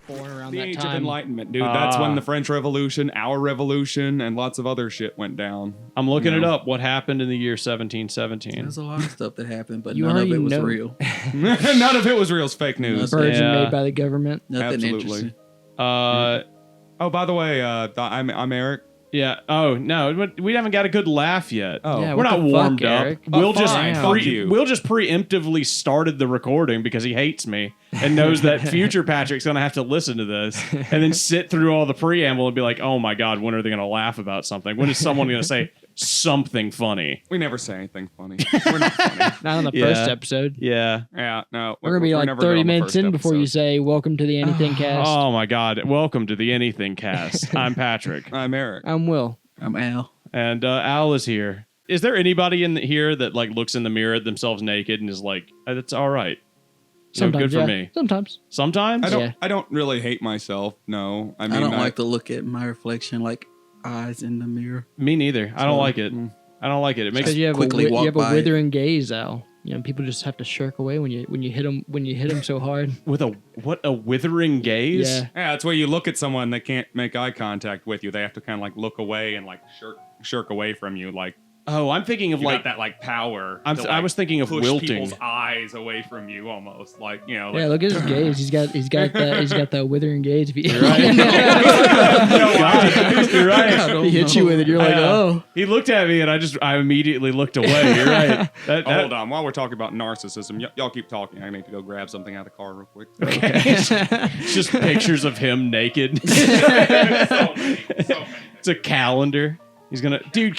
born around the that Age time. of Enlightenment, dude. That's when the French Revolution, our revolution, and lots of other shit went down. I'm looking it up. What happened in the year 1717? There's a lot of stuff that happened, but You none of already it was know. real. None of it was real. It's fake news. Version made by the government. Nothing Absolutely. interesting. Oh, by the way, I'm Eric. Yeah. Oh no, we haven't got a good laugh yet. Oh, Yeah, we're what not the warmed fuck, up. Eric? We'll just fine. Fuck you. we'll just preemptively started the recording because he hates me and knows that future Patrick's gonna have to listen to this and then sit through all the preamble and be like, oh my god, when are they gonna laugh about something? When is someone gonna say something funny? We never say anything funny. We're not funny. Not on the first episode. Yeah. Yeah, no. We're going to be like 30 minutes in before you say, welcome to the AnythingCast. Oh my god, welcome to the AnythingCast. I'm Patrick. I'm Eric. I'm Will. I'm Al. And Al is here. Is there anybody in here that like looks in the mirror at themselves naked and is like, that's all right? Sometimes, good for me. Sometimes. Sometimes? I don't really hate myself. No. I mean, I don't like to look at my reflection like eyes in the mirror. Me neither. I don't like it. I don't like it. It makes Because you have quickly you walk have a by. withering gaze, Al. You know, people just have to shirk away when you hit them so hard. with a withering gaze. Yeah. Yeah, it's where you look at someone that can't make eye contact with you. They have to kind of like look away and like shirk away from you. Like Oh, I'm thinking of you like got that like power. I to, was thinking of push wilting. people's eyes away from you, almost like Yeah, look at his gaze. He's got that withering gaze. You're right. God, you're right. He hits you with it. You're like, oh. He looked at me and I immediately looked away. You're right. Hold on, while we're talking about narcissism, y'all keep talking. I need to go grab something out of the car real quick. Okay. It's just pictures of him naked. So many. It's a calendar. He's gonna, dude.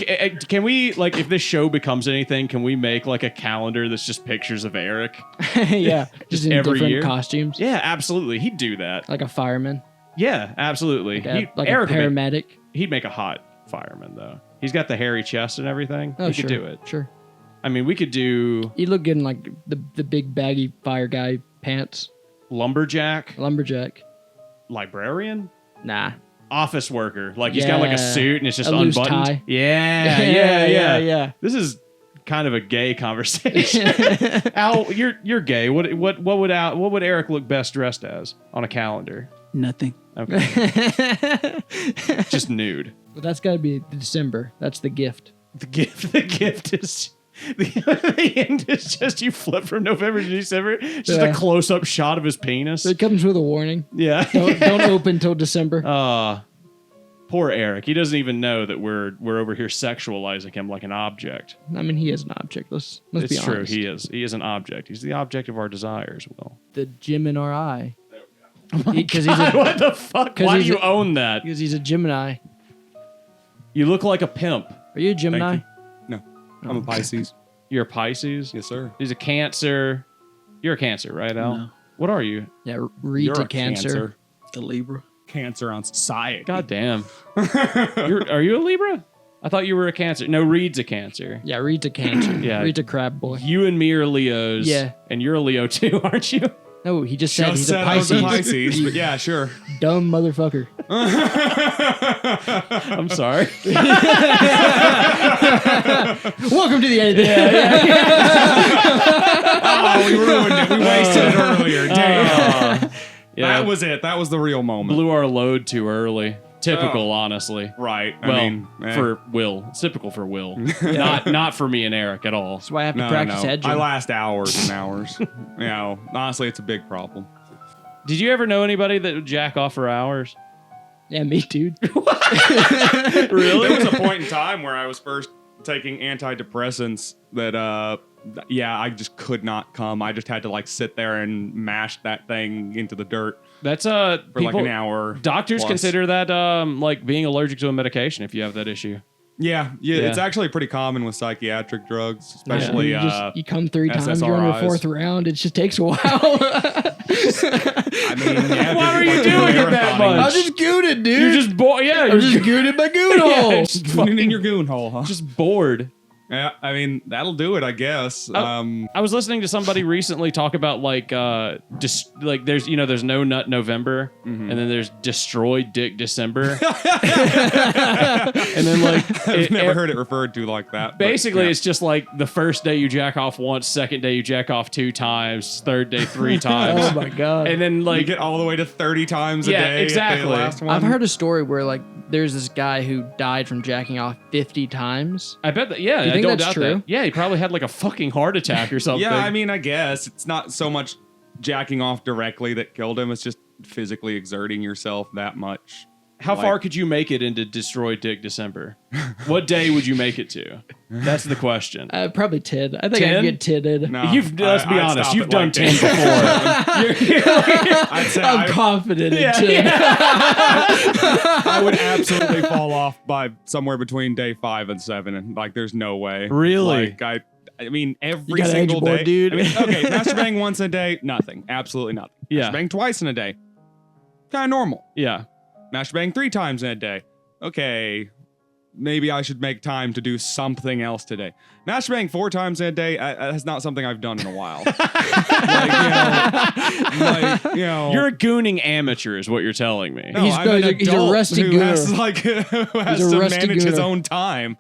Can we like, if this show becomes anything, can we make like a calendar that's just pictures of Eric? Yeah, just in every different year? costumes. Yeah, absolutely. He'd do that. Like a fireman. Yeah, absolutely. Like a Eric would paramedic. he'd make a hot fireman though. He's got the hairy chest and everything. Oh, He sure. could do it. Sure. I mean, we could do You look good in like the big baggy fire guy pants. lumberjack, Lumberjack. librarian, Nah. office worker. Like he's got like a Yeah. suit and it's just A loose unbuttoned. tie. Yeah. This is kind of a gay conversation. Al, you're gay. What would Eric look best dressed as on a calendar? Nothing. Okay. Just nude. But that's got to be December. That's the gift. The gift is the end is just you flip from November to December. Just a close up shot of his penis. It comes with a warning. Yeah. Don't open till December. Poor Eric. He doesn't even know that we're over here sexualizing him like an object. I mean, he is an object. Let's be honest. It's true. He is. He is an object. He's the object of our desires, Will. The gem in our eye. Because what the fuck? Why do you own that? Because he's a Gemini. You look like a pimp. Are you a Gemini? you. No, I'm a Pisces. You're a Pisces? Yes, sir. He's a Cancer. You're a Cancer, right, Al? No. What are you? Yeah, read You're to a Cancer. The Libra. Cancer on society. God damn. Are you a Libra? I thought you were a Cancer. No, Reed's a Cancer. Yeah, read to Cancer. Yeah. Read to Crab Boy. You and me are Leos. Yeah. And you're a Leo too, aren't you? No, he just said he's a I was a Pisces. Pisces, but yeah, sure. Dumb motherfucker. I'm sorry. Welcome to the end. Oh, we ruined it. We wasted it earlier. Damn. Yeah, That was it. That was the real moment. blew our load too early. Typical, honestly. Right. Well, I mean, for Will. It's typical for Will. Not for me and Eric at all. That's why I have to no, practice no. hedging. I last hours and hours. Honestly, it's a big problem. Did you ever know anybody that would jack off for hours? Yeah, me, dude. Really? There was a point in time where I was first taking antidepressants that, I just could not come. I just had to like sit there and mash that thing into the dirt That's for people, like an hour. Doctors plus. consider that like being allergic to a medication if you have that issue. Yeah, it's actually pretty common with psychiatric drugs, especially you come 3 times, you're on your SSRIs. 4th round. It just takes a while. I mean, yeah, Why are you like doing it that marathoning. much? I'm just gooted, dude. You're just bored. Yeah, I'm you're just gooted my goon Yeah, hole. just Putting it in your goon hole, huh? just bored. Yeah, I mean, that'll do it, I guess. I was listening to somebody recently talk about like there's no nut November and then there's destroyed dick December. And then like I've never heard it referred to like that. Basically, but, it's just like the first day you jack off once, second day you jack off 2 times, third day 3 times. Oh my god! And then you like get all the way to 30 times a day. exactly. At the last one. I've heard a story where like there's this guy who died from jacking off 50 times. I bet that. Yeah, Do you think I don't that's doubt true? that. Yeah, he probably had like a fucking heart attack or something. Yeah, I mean, I guess it's not so much jacking off directly that killed him. It's just physically exerting yourself that much. How far could you make it into destroyed dick December? What day would you make it to? That's the question. Probably 10. I think 10? I'd get titted. No, Let's be I'd honest, stop you've at, done like, 10 before. I'd say I'm confident in 10. I would absolutely fall off by somewhere between day 5 and 7, and like, there's no way. Really? Like, I mean, every got single edge board, day, dude. I mean, okay, masturbating once a day, nothing, absolutely nothing. Yeah. Masturbating twice in a day, kind of normal. Yeah. Masturbating 3 times in a day, okay, maybe I should make time to do something else today. Masturbating 4 times in a day, that's not something I've done in a while. You're a gooning amateur, is what you're telling me. No, He's- I'm an he's a adult rusty who has, gooner. who has He's a to rusty manage his gooner. own time.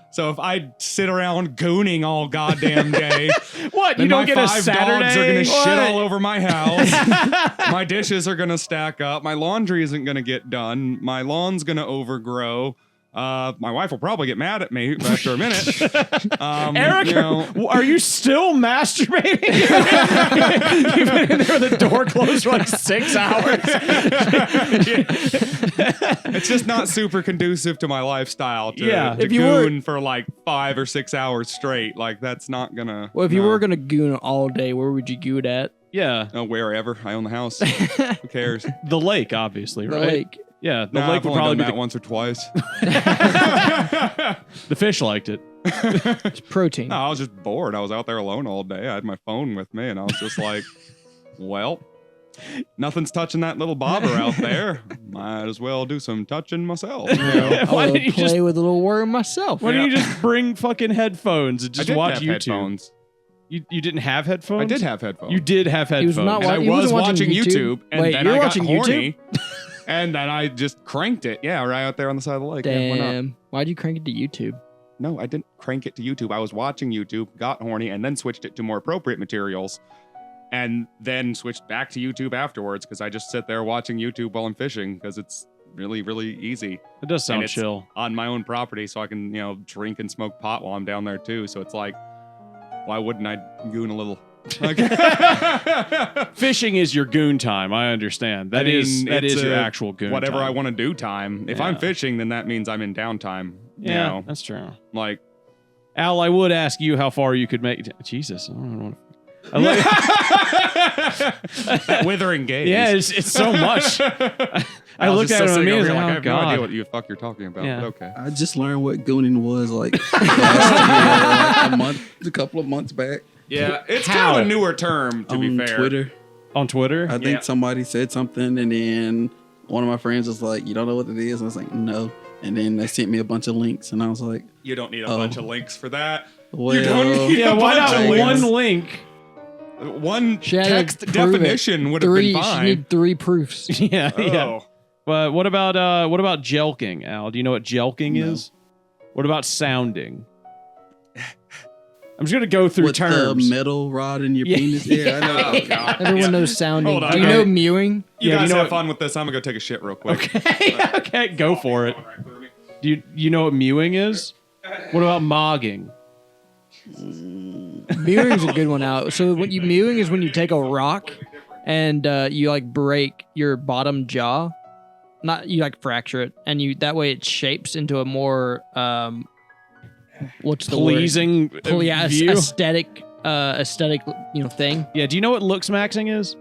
So if I sit around gooning all goddamn day, What? then You don't my get a 5 Saturday? dogs are gonna shit What? all over my house. My dishes are gonna stack up. My laundry isn't gonna get done. My lawn's gonna overgrow. My wife will probably get mad at me after a minute. Eric, you know, are you still masturbating? You've been in there with the door closed for like 6 hours. it's just not super conducive to my lifestyle to, Yeah. to If you were- goon for like 5 or 6 hours straight. Like, that's not gonna. Well, if you no. were going to goon all day, where would you goon at? Yeah, Oh, wherever. I own the house. Who cares? the lake, obviously, The right? lake. Yeah, the Nah, lake I've would only probably done be that once or twice. the fish liked it. It's protein. No, I was just bored. I was out there alone all day. I had my phone with me, and I was just like, well, nothing's touching that little bobber out there. Might as well do some touching myself. You know? Why I'll didn't you play just with a little worm myself. Why don't you just bring fucking headphones and I just did watch have YouTube? headphones. You didn't have headphones? I did have headphones. You did have He headphones. was not And I he was wasn't watching YouTube, and Wait, then you're I got watching horny, and then I just cranked it. Yeah, right out there on the side of the lake. Yeah, why not? Damn. Why'd you crank it to YouTube? No, I didn't crank it to YouTube. I was watching YouTube, got horny, and then switched it to more appropriate materials, and then switched back to YouTube afterwards because I just sit there watching YouTube while I'm fishing because it's really, really easy It does sound And it's- chill. on my own property, so I can, drink and smoke pot while I'm down there too. So it's like, why wouldn't I goon a little? Like, Fishing is your goon time. I understand. That is it's your a actual goon whatever time. I want to do time. If I'm Yeah. fishing, then that means I'm in downtime. Yeah, You know, that's true. like Al, I would ask you how far you could make. Jesus, I don't know. I like- that withering gaze. yeah, it's so much. I looked at him and I was like, I oh have no idea god. what you fuck you're talking about. Yeah. But okay. I just learned what gooning was like, last year, like a couple of months back Yeah, it's How? kind of a newer term to on be fair. Twitter. On Twitter? I think Yeah. somebody said something, and then one of my friends was like, "You don't know what it is?" And I was like, "No." And then they sent me a bunch of links, and I was like, You don't need a Oh. bunch of links for that. "Well, You don't need yeah, a why bunch not of one links. link? One She had to text prove definition would have Three. been She fine. need 3 proofs. Yeah, yeah. Oh. But what about jelking, Al? Do you know what jelking No. is? What about sounding? I'm just gonna go through with terms. the metal rod in your Yeah. penis." Yeah, I know. Oh, God. Everyone Yeah. knows sounding. Hold on, Do you okay. know mewing? You Yeah, guys you know have what- fun with this. I'm gonna go take a shit real quick. Okay, okay, go for it. Do you know what mewing is? What about mogging? Mewing's a good one out. So what you mewing is when you take a rock and you like break your bottom jaw. Not you like fracture it, and you that way it shapes into a more what's the Pleasing word? Yeah, view? aesthetic thing. Yeah, do you know what looks maxing is?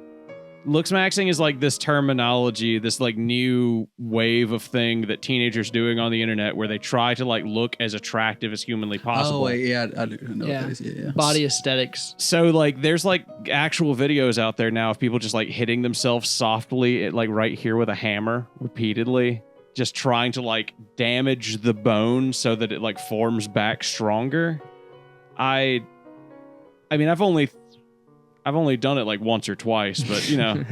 Looks maxing is like this terminology, this like new wave of thing that teenagers doing on the internet where they try to like look as attractive as humanly possible. Oh wait, yeah, I do know Yeah. what that is. Yeah, yeah. Body aesthetics. So like there's like actual videos out there now of people just like hitting themselves softly like right here with a hammer repeatedly, just trying to like damage the bone so that it like forms back stronger. I mean, I've only done it like once or twice, but you know,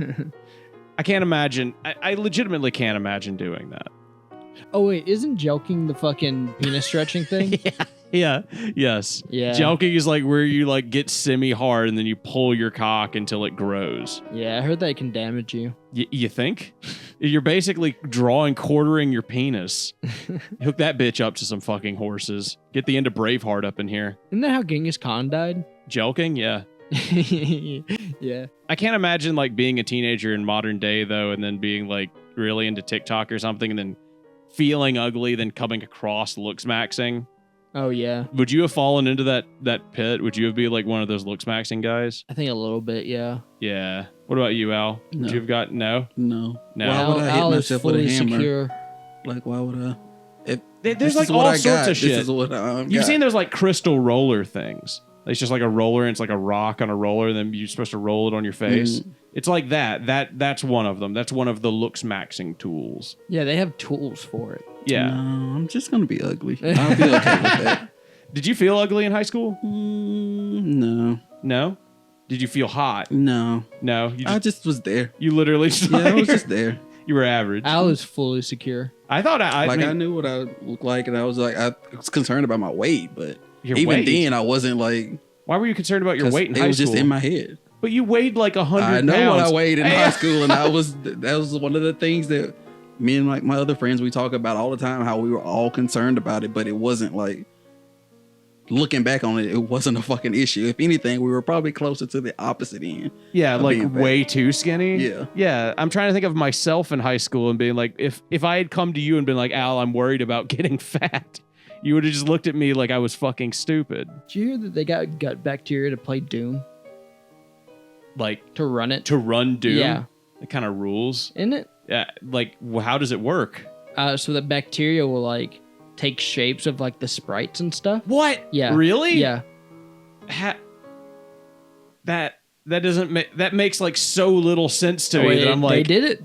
I can't imagine. I legitimately can't imagine doing that. Oh wait, isn't jelking the fucking penis stretching thing? Yeah. Yes. Yeah. Jelking is like where you like get semi-hard and then you pull your cock until it grows. Yeah, I heard that it can damage you. You think? You're basically quartering your penis. Hook that bitch up to some fucking horses. Get the end of Braveheart up in here. Isn't that how Genghis Khan died? Jelking? Yeah. Yeah. I can't imagine like being a teenager in modern day though, and then being like really into TikTok or something, and then feeling ugly, then coming across looks maxing. Oh yeah. Would you have fallen into that pit? Would you have been like one of those looks maxing guys? I think a little bit, yeah. Yeah. What about you, Al? Would No. you have got no? No. No. Why would I hit Al is myself with a fully hammer? secure. Like, why would I? There's This like is what all I sorts got. of shit. This is what I You've got. seen those like crystal roller things. It's just like a roller and it's like a rock on a roller, and then you're supposed to roll it on your face. It's like that. That's one of them. That's one of the looks maxing tools. Yeah, they have tools for it. Yeah. No, I'm just gonna be ugly. I'll be okay with that. Did you feel ugly in high school? No. No. Did you feel hot? No. No. I just was there. You literally just Yeah, I was just there. you were average. Al is fully secure. I thought I I mean, knew what I looked like, and I was concerned about my weight, but your even weight. then, I wasn't like. Why were you concerned about your 'cause weight in it high was school? just in my head. But you weighed like 100 I know pounds. what I weighed in high school, and that was one of the things that me and like my other friends we talk about all the time. How we were all concerned about it, but it wasn't like. Looking back on it, it wasn't a fucking issue. If anything, we were probably closer to the opposite end. Yeah, of like being fat. way too skinny. Yeah. Yeah. I'm trying to think of myself in high school and being like, if I had come to you and been like, Al, I'm worried about getting fat, you would have just looked at me like I was fucking stupid. Did you hear that they got gut bacteria to play Doom? Like To run it? to run Doom. Yeah. It kind of rules. Isn't it? Yeah. Like, how does it work? So the bacteria will like take shapes of like the sprites and stuff. What? Yeah. Really? Yeah. That doesn't make that makes like so little sense to Oh, me that I'm like, they did it.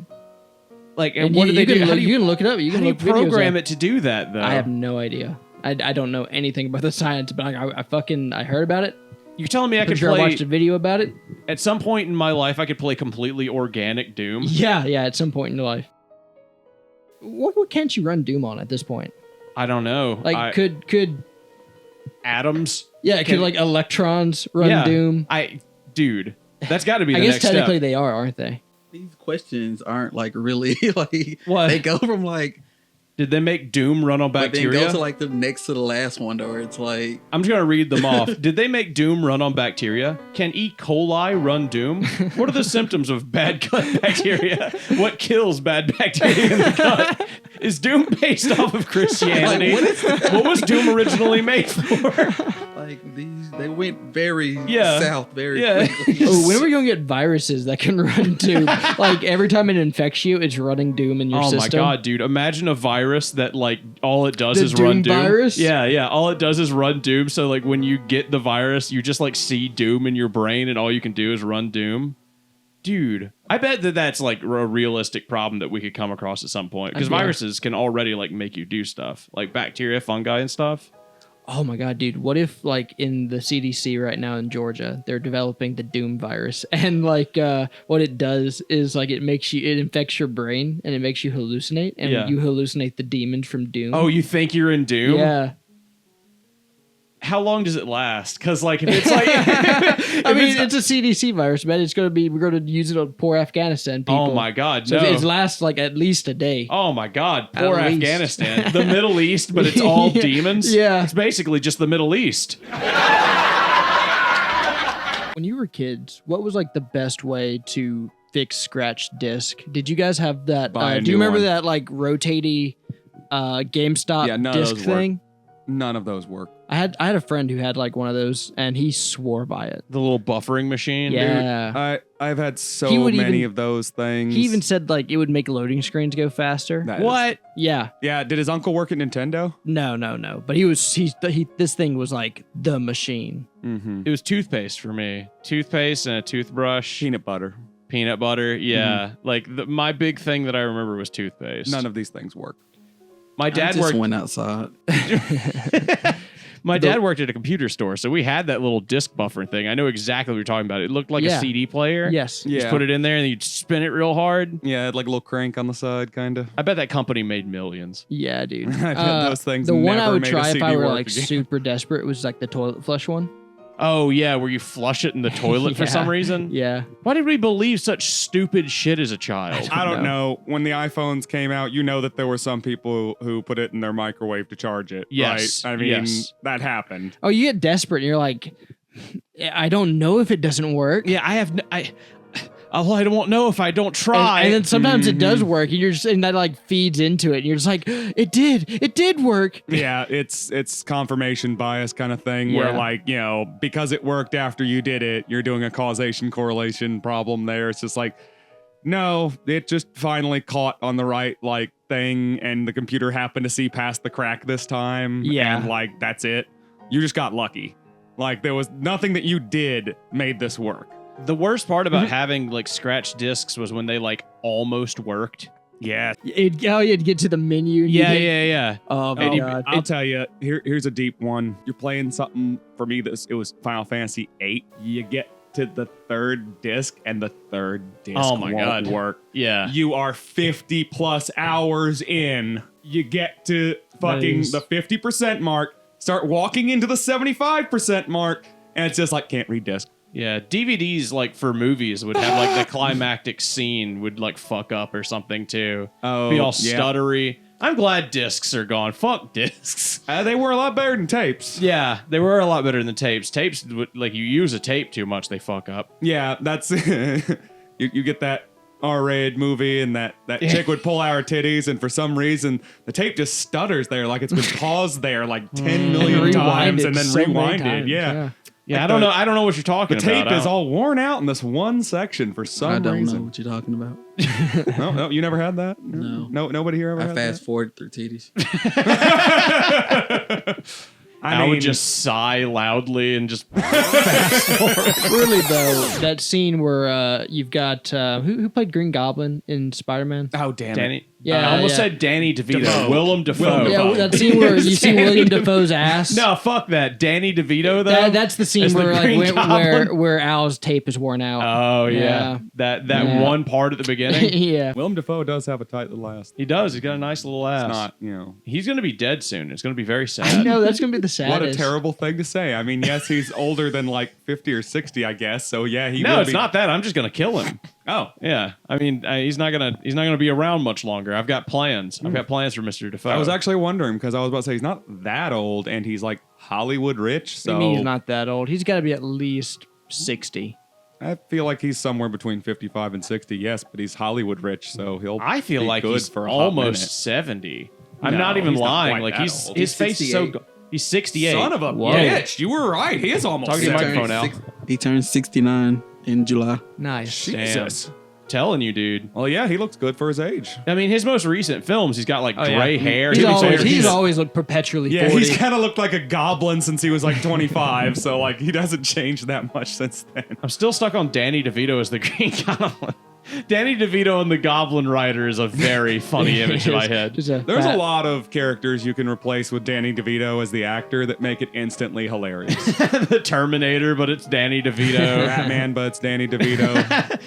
like, and And what do they do? Can How look, do you can look it up. You how can do you look videos program up. it to do that though? I have no idea. I don't know anything about the science, but I heard about it. You're telling me I I'm could sure I play watched a video about it. at some point in my life? I could play completely organic Doom. Yeah, at some point in your life. What can't you run Doom on at this point? I don't know. Like could atoms? could like electrons run Doom? Dude, that's got to be. I the guess next technically step. they are, aren't they? These questions aren't like really like What? they go from like Did they make Doom run on but then bacteria? go to like the next to the last one where it's like I'm just gonna read them off. Did they make Doom run on bacteria? Can E. coli run Doom? What are the symptoms of bad gut bacteria? What kills bad bacteria in the gut? Is Doom based off of Christianity? Like, what is that? What was Doom originally made for? like these they went very Yeah. south very Yeah. quickly. Oh, when are we gonna get viruses that can run Doom? Like every time it infects you, it's running Doom in your Oh system. my god, dude! Imagine a virus that like all it does The is run Doom Doom. virus? Yeah. All it does is run Doom. So like when you get the virus, you just like see Doom in your brain, and all you can do is run Doom. Dude, I bet that's like a realistic problem that we could come across at some point, because Yeah. viruses can already like make you do stuff like bacteria, fungi, and stuff. Oh my god, dude! What if like in the CDC right now in Georgia, they're developing the Doom virus, and like what it does is like it infects your brain and it makes you hallucinate, and Yeah. you hallucinate the demons from Doom. Oh, you think you're in Doom? yeah. How long does it last? Because like if it's like, I mean, it's a CDC virus, man. We're gonna use it on poor Afghanistan people. oh my god, So no. it lasts like at least a day. Oh my god, poor At least. Afghanistan. The Middle East, but it's all Yeah. demons? Yeah. It's basically just the Middle East. When you were kids, what was like the best way to fix scratched disc? Did you guys have that? Buy a Do you new remember one. that like rotaty GameStop Yeah, none of disc those work. thing? None of those work. I had a friend who had like one of those, and he swore by it. The little buffering machine. Yeah. I've had so He would many even- of those things. He even said like it would make loading screens go faster. That Dude. is- What? Yeah. Yeah. Did his uncle work at Nintendo? No. But this thing was like the machine. Mm-hmm. It was toothpaste for me. Toothpaste and a toothbrush. Peanut butter. Peanut butter. Yeah. Like my big thing that I remember was toothpaste. None of these things work. My I dad just worked. went outside. My dad worked at a computer store, so we had that little disc buffer thing. I know exactly what you're talking about. It looked like a CD player. Yes. You just put it in there and you'd spin it real hard. Yeah, it had like a little crank on the side, kind of. I bet that company made millions. Yeah, dude. I bet those things The one I never would made a try if CD I were work like again. super desperate was like the toilet flush one. Oh, yeah, where you flush it in the toilet for some reason? Yeah. Why did we believe such stupid shit as a child? I don't know. When the iPhones came out, you know that there were some people who put it in their microwave to charge it. Yes. Right? I mean, Yes. that happened. Oh, you get desperate and you're like, I don't know if it doesn't work. Yeah, I won't know if I don't try. And then sometimes it does work, and you're just, and that like feeds into it, and you're just like, it did work. Yeah, it's confirmation bias kind of thing where Yeah. like, you know, because it worked after you did it, you're doing a causation correlation problem there. It's just like, no, it just finally caught on the right like thing and the computer happened to see past the crack this time. Yeah. And like that's it. You just got lucky. Like there was nothing that you did made this work. The worst part about having like scratch discs was when they like almost worked. Yeah. You'd get to the menu. and you Yeah, hit- yeah, yeah. Oh my And god. I'll tell you, here's a deep one. You're playing something for me. It was Final Fantasy VIII. You get to the third disc, and the third disc Oh my won't God. work. Yeah. You are 50 plus hours in. You get to fucking Nice. the 50% mark. Start walking into the 75% mark, and it's just like can't read disc. Yeah, DVDs like for movies would have like the climactic scene would like fuck up or something too. Oh, Be all yeah. stuttery. I'm glad discs are gone. Fuck discs. They were a lot better than tapes. Yeah, they were a lot better than tapes. Tapes, would, like you use a tape too much, they fuck up. Yeah, that's you get that R-rated movie and that chick would pull out her titties and for some reason the tape just stutters there like it's been paused there like 10 million times and then so many rewinded. times, Yeah. Yeah, Like I don't know what you're talking The about. tape is all worn out in this one section for some I don't know reason. what you're talking about. No, you never had that? No. Nobody here ever I had fast forward through titties. that? I would just sigh loudly and just Really though, that scene where you've got who played Green Goblin in Spider-Man? Oh, damn it. Danny. Yeah, I almost yeah. said Danny DeVito. Defoe. Willem Dafoe. Willem Yeah, Dafoe. that scene where you see Danny William DeVito. Dafoe's ass. No, fuck that. Danny DeVito though. That's the scene As the where like Green where, Goblin? where Al's tape is worn out. Oh yeah, Yeah. that Yeah. one part at the beginning. Yeah. Willem Dafoe does have a tight little ass. He does. He's got a nice little ass. It's not, you know. He's gonna be dead soon. It's gonna be very I sad. know that's gonna be the What saddest. a terrible thing to say. I mean, yes, he's older than like 50 or 60, I guess. So yeah, he No, will it's be. not that. I'm just gonna kill him. Oh, Yeah, I mean, he's not gonna be around much longer. I've got plans. I've got plans for Mr. Defoe. I was actually wondering because I was about to say he's not that old and he's like Hollywood rich. I So mean, he's not that old. He's got to be at least 60. I feel like he's somewhere between 55 and 60. Yes, but he's Hollywood rich, so he'll. I feel be like good he's for a hot almost minute. 70. I'm No, not even he's not lying. quite Like that his old. his He's face is so. 68. He's 68. Son of a Whoa. bitch! You were right. He is almost. Talking to your 70. microphone now. He turned 69 in July. Nice. Jesus. Telling you, dude. Well, yeah, he looks good for his age. I mean, his most recent films, he's got like gray hair. He's always looked perpetually Yeah, 40. he's kind of looked like a goblin since he was like 25. So like he doesn't change that much since then. I'm still stuck on Danny DeVito as the Green Goblin. Danny DeVito and the Goblin Rider is a very funny image in my head. Just There's fat- a lot of characters you can replace with Danny DeVito as the actor that make it instantly hilarious. The Terminator, but it's Danny DeVito. Batman, but it's Danny DeVito.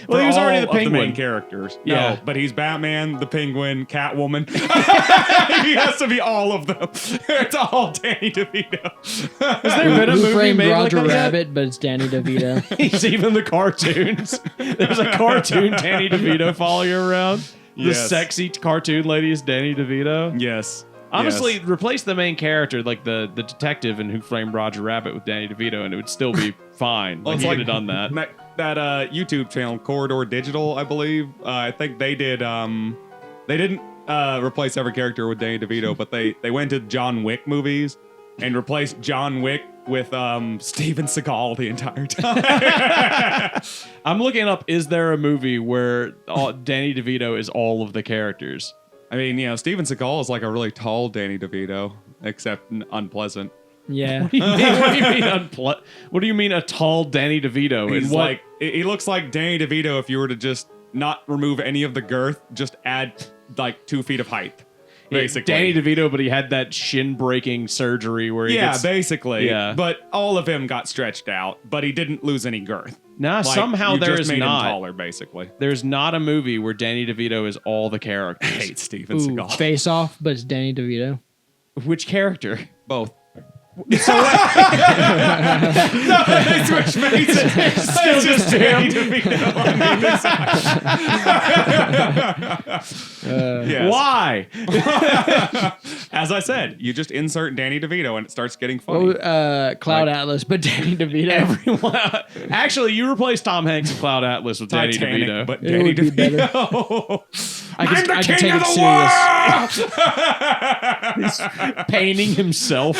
Well, he was For already all the of Penguin. main characters. Yeah. No, but he's Batman, the Penguin, Catwoman. He has to be all of them. It's all Danny DeVito. Has there been a Who movie Framed made Roger like that? Rabbit, but it's Danny DeVito. He's even the cartoons. There's a cartoon Danny DeVito following you around. The Yes. sexy cartoon lady is Danny DeVito. Yes. Honestly, Yes. replace the main character, like the detective in Who Framed Roger Rabbit, with Danny DeVito, and it would still be fine. Well, Like it's he could have done that. That YouTube channel, Corridor Digital, I believe. I think they did. They didn't replace every character with Danny DeVito, but they went to John Wick movies and replaced John Wick with Steven Seagal the entire time. I'm looking up, is there a movie where Danny DeVito is all of the characters? I mean, you know, Steven Seagal is like a really tall Danny DeVito, except unpleasant. Yeah. What do you mean what do you mean a tall Danny DeVito? He's And what- like, he looks like Danny DeVito if you were to just not remove any of the girth, just add like 2 feet of height. basically. Danny DeVito, but he had that shin-breaking surgery where he gets... basically. Yeah. But all of him got stretched out, but he didn't lose any girth. Nah, Like, somehow you there just is made not. him taller, basically. There's not a movie where Danny DeVito is all the characters. I hate Steven Ooh, Seagal. Face Off, but it's Danny DeVito. Which character? Both. They switch faces. It's just Danny DeVito on the side. Yes. Why? As I said, you just insert Danny DeVito and it starts getting funny. Cloud Atlas, but Danny DeVito. Everyone. Actually, you replace Tom Hanks and Cloud Atlas with Danny Titanic, DeVito. but It Danny would be better. DeVito. I I'm the could king take of it the serious. world. Painting himself.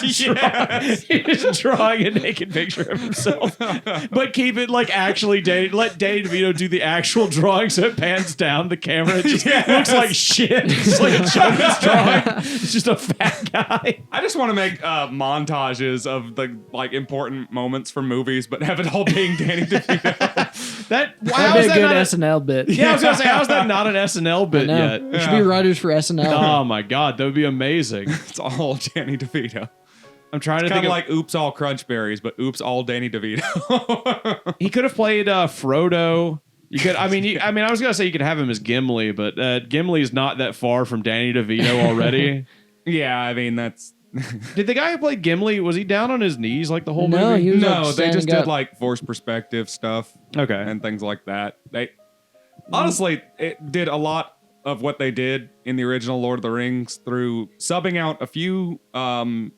He's drawing a naked picture of himself. But keep it like actually Danny. Let Danny DeVito do the actual drawing so it pans down the camera. It just looks like shit. It's like a children's drawing. It's just a fat guy. I just want to make montages of the like important moments from movies, but have it all being Danny DeVito. That'd That'd be a good SNL bit. Yeah, I was gonna say, how is that not an SNL bit No, yet? there should be writers for SNL. Oh my god, that would be amazing. It's all Danny DeVito. I'm trying to Kind think of of like Oops All Crunchberries, but Oops All Danny DeVito. he could have played Frodo. You could, I mean, I was gonna say you could have him as Gimli, but Gimli is not that far from Danny DeVito already. Yeah, I mean that's. Did the guy who played Gimli, was he down on his knees like the whole No, movie? he was No, like they just standing did up. like forced perspective stuff Okay. and things like that. They honestly it did a lot of what they did in the original Lord of the Rings through subbing out a few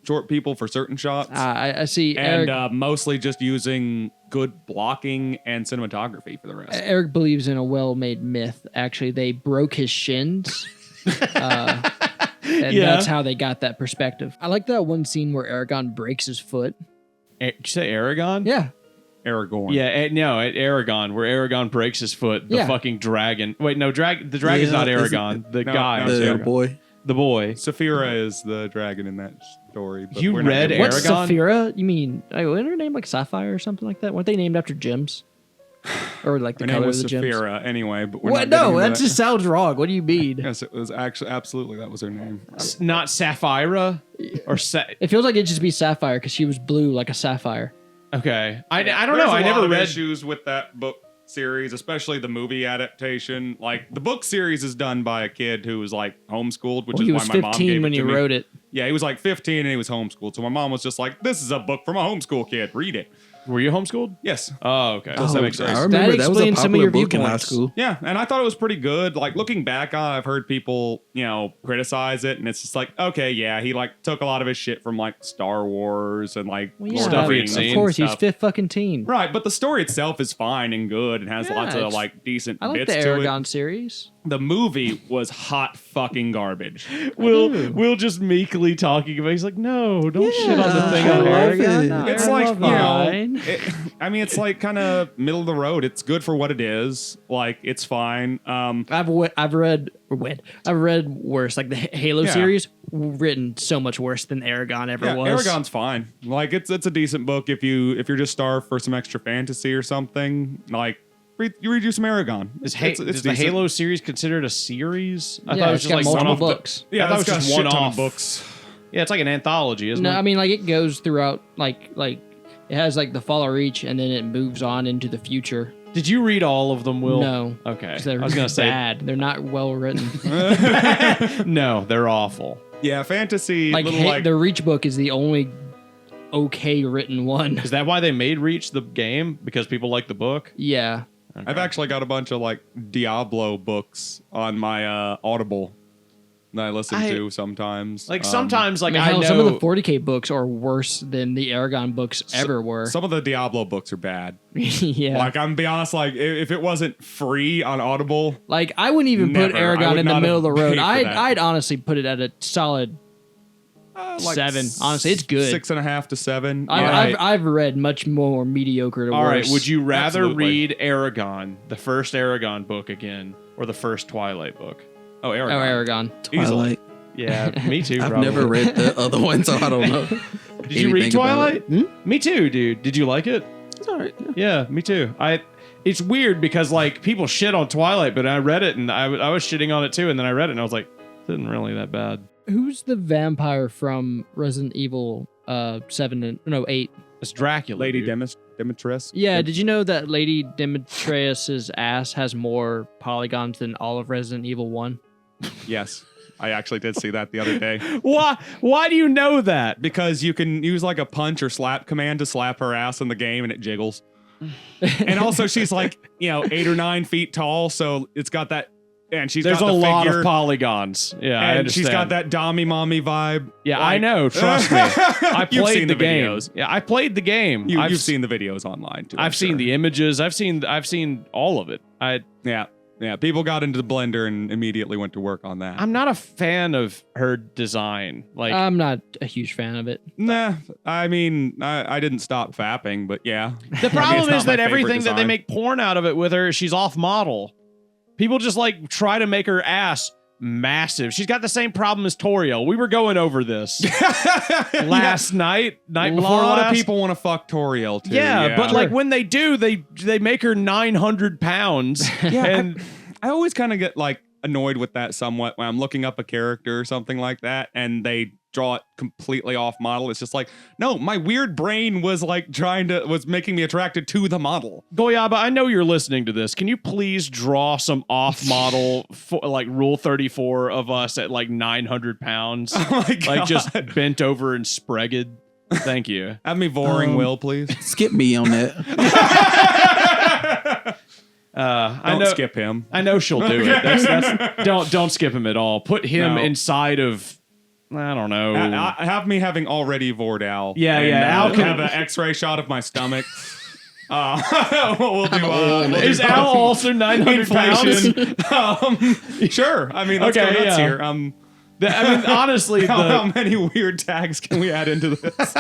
short people for certain shots. I see and Eric, mostly just using good blocking and cinematography for the rest. Eric believes in a well-made myth. Actually, they broke his shins. And Yeah. that's how they got that perspective. I like that one scene where Eragon breaks his foot. Did you say Eragon? Yeah. Aragorn. Yeah, at Eragon, where Eragon breaks his foot, the Yeah. fucking dragon. Wait, no, the dragon's Yeah, not is Eragon. The No, guy, no, The Aragorn. boy. the boy. Saphira is the dragon in that story. But You we're not read getting- Eric? What's Eragon? Saphira? You mean, wasn't her name like Sapphire or something like that? Weren't they named after gems? Or like the Her name color was of the gems? Saphira anyway, but we're What? not getting No, into that just sounds wrong. What do you mean? Yes, it was actually absolutely that was her name. Not Sapphira? Or It feels like it'd just be Sapphire because she was blue like a sapphire. Okay. I don't There's know. I a lot never of read. issues with that book series, especially the movie adaptation. Like the book series is done by a kid who was like homeschooled, which Well, is he why was my mom 15 gave when it he to me. wrote it. Yeah, he was like 15 and he was homeschooled. So my mom was just like, "This is a book from a homeschool kid. Read it." Were you homeschooled? Yes. Oh, okay. Does that make I sense? remember that was a explains some of popular your book in high viewpoints. school. Yeah, and I thought it was pretty good. Like looking back on it, I've heard people, criticize it, and it's just like, okay, yeah, he like took a lot of his shit from like Star Wars and like Well, yeah, Stuff he had Wolverine seen. of course, and he's stuff. fifth fucking teen. Right, but the story itself is fine and good and has Yeah, lots of it's- like decent I like bits the to Eragon it. series. The movie was hot fucking garbage. Will just meekly talking about. He's like, no, don't shit on the Yeah, thing I on love Eragon. it. No, It's Eragon's like, fine. it's like kind of middle of the road. It's good for what it is. Like it's fine. I've read worse. Like the Halo Yeah. series, written so much worse than Eragon ever Yeah, was. Eragon's fine. Like it's a decent book if you're just starved for some extra fantasy or something. Like read you some Eragon. Is It's the decent. Halo series considered a series? I Yeah, thought it was it's just got like multiple one-off books. Yeah, I thought it was it's got just a shit ton one-off of books. Yeah, it's like an anthology, isn't No, it? I mean like it goes throughout like it has like the fall of reach and then it moves on into the future. Did you read all of them, Will? No. Okay. 'Cause they're I was gonna say bad. They're not well written. no, they're awful. Yeah, fantasy. like, little, like the Reach book is the only okay written one. Is that why they made Reach the game? Because people like the book? Yeah. Okay. I've actually got a bunch of like Diablo books on my Audible that I listen to sometimes. Like sometimes, like I hell, know some of the 40K books are worse than the Eragon books ever were. some of the Diablo books are bad. Yeah. Like I'm gonna be honest, like if it wasn't free on Audible, Like I wouldn't even put Never. I Eragon would in the not middle of the have road. paid for I'd that. I'd honestly put it at a solid. like 7. Honestly, it's good. 6.5 to 7. I've read much more mediocre to All right, worse. would you rather Absolutely. read Eragon, the first Eragon book again, or the first Twilight book? Oh, Oh, Eragon. Eragon. Easily. Twilight. Yeah, me too. I've probably. never read the other one, so I don't know. Did you read anything about it. Twilight? Me too, dude. Did you like it? It's all right. Yeah, me too. It's weird because like people shit on Twilight, but I read it and I was shitting on it too, and then I read it and I was like, Isn't really that bad. Who's the vampire from Resident Evil 8? It's Dracula. Lady dude. Demetrius. Yeah, did you know that Lady Demetrius's ass has more polygons than all of Resident Evil 1? Yes. I actually did see that the other day. Why do you know that? Because you can use like a punch or slap command to slap her ass in the game and it jiggles. And also she's like, 8 or 9 feet tall, so it's got that, and There's got a the lot figure, of polygons. Yeah, I and understand. she's got that Dommy Mommy vibe. Yeah, Like- I know. Trust me. I You've played seen the the game. videos. Yeah, I played the game. You've seen the videos online too. I've seen the images. I've seen all of it. Yeah. People got into the blender and immediately went to work on that. I'm not a fan of her design. Like, I'm not a huge fan of it. Nah, I mean, I didn't stop fapping, but yeah. the problem it's not is my that favorite everything that they design. make porn out of it with her, she's off model. People just like try to make her ass massive. She's got the same problem as Toriel. We were going over this last night A before lot last. of people want to fuck Toriel too. Yeah, but like when they do, they make her 900 pounds. Yeah, and I always kind of get like annoyed with that somewhat when I'm looking up a character or something like that and they draw it completely off model. It's just like, no, my weird brain was like was making me attracted to the model. Goyaba, I know you're listening to this. Can you please draw some off-model, like Rule 34 of us at like 900 pounds? Oh my God. Like just bent over and spregged? Thank you. Have me voring Will, please. Skip me on that. Don't skip him. I know she'll do it. That's don't skip him at all. Put him No. inside of, I don't know. Have me having already vored Al. Yeah, and, yeah, Al can- have an X-ray shot of my stomach. We'll do. Is Al also 900 pounds? Inflation. Sure. I mean, let's Okay, go nuts yeah. here. I mean, honestly, How many weird tags can we add into this?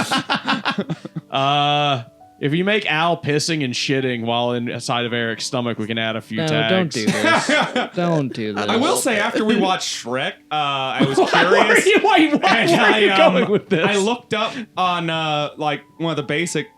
if you make Al pissing and shitting while inside of Eric's stomach, we can add a few No, tags. don't do this. Don't do this. I will say, after we watched Shrek, I was curious. Where are you going with this? I looked up on like one of the basic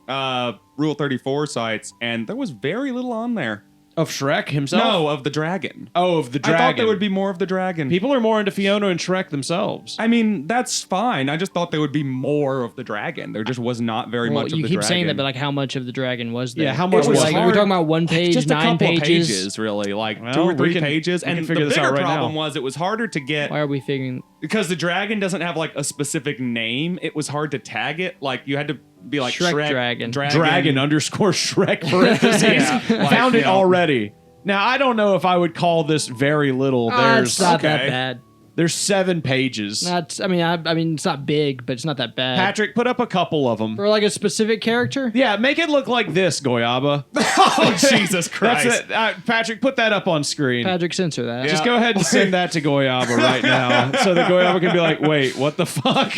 Rule 34 sites, and there was very little on there. Of Shrek himself? No, of the dragon. Oh, of the dragon. I thought there would be more of the dragon. People are more into Fiona and Shrek themselves. I mean, that's fine. I just thought there would be more of the dragon. There just was not very Well, much of you the keep dragon. saying that, but like, how much of the dragon was there? Yeah, how much It was like, hard? we're talking about one page, just a 9 couple pages. really, like Well, 2 or 3 we can- pages. we can And figure the this out bigger right problem now. was it was harder to get Why are we figuring? because the dragon doesn't have like a specific name. It was hard to tag it. Like you had to be like Shrek Dragon. Dragon _ Shrek parentheses. Yeah, like, Found it you know. already. Now, I don't know if I would call this very little. It's not that okay. bad. There's 7 pages. That's. I mean, it's not big, but it's not that bad. Patrick, put up a couple of them. For like a specific character. Yeah, make it look like this, Goyaba. Oh Jesus Christ! That's it. Patrick, put that up on screen. Patrick, censor that. Yeah. Just go ahead and send that to Goyaba right now, so that Goyaba can be like, "Wait, what the fuck?"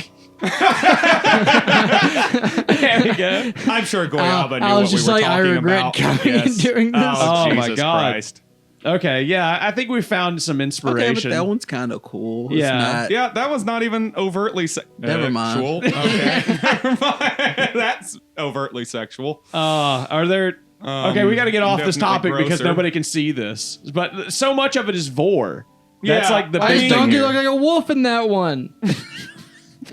There we go. I'm sure Goyaba knew I what was we just were like, I talking regret about. coming and doing this. Oh, Oh, my Jesus God. Christ. Okay, yeah, I think we found some Okay, inspiration. but that one's kind of cool. It's Yeah. not, Yeah, that was not even overtly Never mind. sexual. Okay, never mind. That's overtly sexual. Are there? Okay, we got to get off this definitely topic because grosser. nobody can see this. But so much of it is Vore. That's Yeah, like the Why big does thing Donkey here. look like a wolf in that one?